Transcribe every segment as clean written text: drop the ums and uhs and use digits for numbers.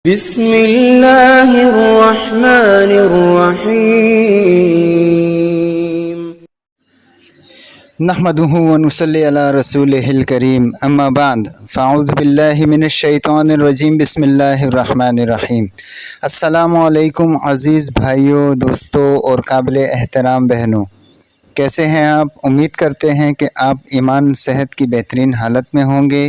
بسم اللہ الرحمن الرحیم نحمده ونصلی علی رسولہ الکریم اما بعد فاعوذ باللہ من الشیطان الرجیم بسم اللہ الرحمن الرحیم۔ السلام علیکم عزیز بھائیوں، دوستوں اور قابل احترام بہنوں، کیسے ہیں آپ؟ امید کرتے ہیں کہ آپ ایمان صحت کی بہترین حالت میں ہوں گے۔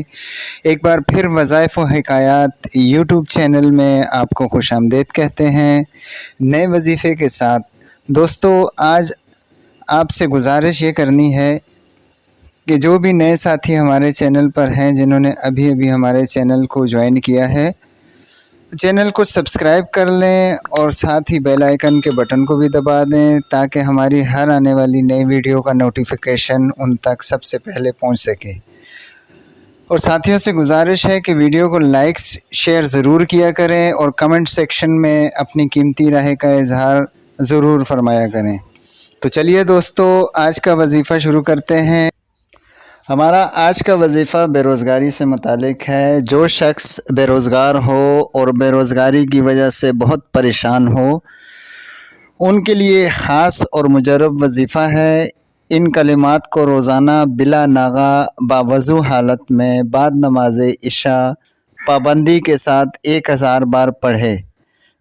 ایک بار پھر وظائف و حکایات یوٹیوب چینل میں آپ کو خوش آمدید کہتے ہیں نئے وظیفے کے ساتھ۔ دوستو، آج آپ سے گزارش یہ کرنی ہے کہ جو بھی نئے ساتھی ہمارے چینل پر ہیں، جنہوں نے ابھی ہمارے چینل کو جوائن کیا ہے، چینل کو سبسکرائب کر لیں اور ساتھ ہی بیل آئیکن کے بٹن کو بھی دبا دیں تاکہ ہماری ہر آنے والی نئی ویڈیو کا نوٹیفیکیشن ان تک سب سے پہلے پہنچ سکے۔ اور ساتھیوں سے گزارش ہے کہ ویڈیو کو لائک شیئر ضرور کیا کریں اور کمنٹ سیکشن میں اپنی قیمتی رائے کا اظہار ضرور فرمایا کریں۔ تو چلیے دوستو، آج کا وظیفہ شروع کرتے ہیں۔ ہمارا آج کا وظیفہ بے روزگاری سے متعلق ہے۔ جو شخص بے روزگار ہو اور بے روزگاری کی وجہ سے بہت پریشان ہو، ان کے لیے خاص اور مجرب وظیفہ ہے۔ ان کلمات کو روزانہ بلا ناغہ باوضو حالت میں بعد نماز عشاء پابندی کے ساتھ 1000 بار پڑھے۔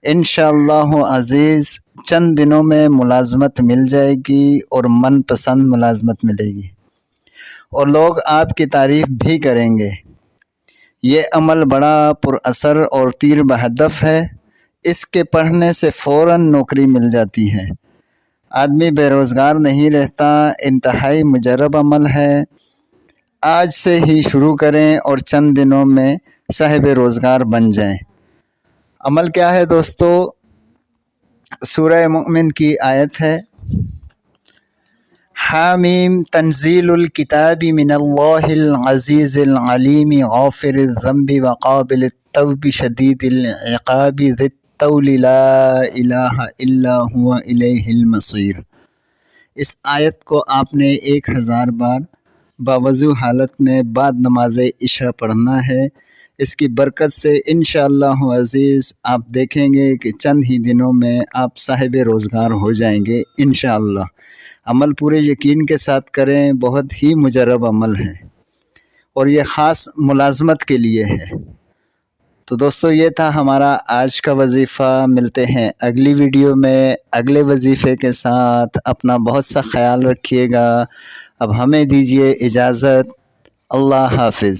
انشاءاللہ عزیز چند دنوں میں ملازمت مل جائے گی اور من پسند ملازمت ملے گی، اور لوگ آپ کی تعریف بھی کریں گے۔ یہ عمل بڑا پر اثر اور تیر بہدف ہے۔ اس کے پڑھنے سے فوراً نوکری مل جاتی ہے، آدمی بے روزگار نہیں رہتا۔ انتہائی مجرب عمل ہے۔ آج سے ہی شروع کریں اور چند دنوں میں صاحب روزگار بن جائیں۔ عمل کیا ہے دوستو؟ سورہ مومن کی آیت ہے، حامیم تنزیل الکتاب من اللہ العزیز العلیم غافر الذنب وقابل التوب شدید العقاب ذی الطول لا الہ الا هو الیہ المصیر۔ اس آیت کو آپ نے 1000 بار باوضو حالت میں بعد نماز عشاء پڑھنا ہے۔ اس کی برکت سے انشاءاللہ عزیز آپ دیکھیں گے کہ چند ہی دنوں میں آپ صاحب روزگار ہو جائیں گے انشاءاللہ۔ عمل پورے یقین کے ساتھ کریں، بہت ہی مجرب عمل ہے اور یہ خاص ملازمت کے لیے ہے۔ تو دوستو، یہ تھا ہمارا آج کا وظیفہ۔ ملتے ہیں اگلی ویڈیو میں اگلے وظیفے کے ساتھ۔ اپنا بہت سا خیال رکھیے گا۔ اب ہمیں دیجیے اجازت۔ اللہ حافظ۔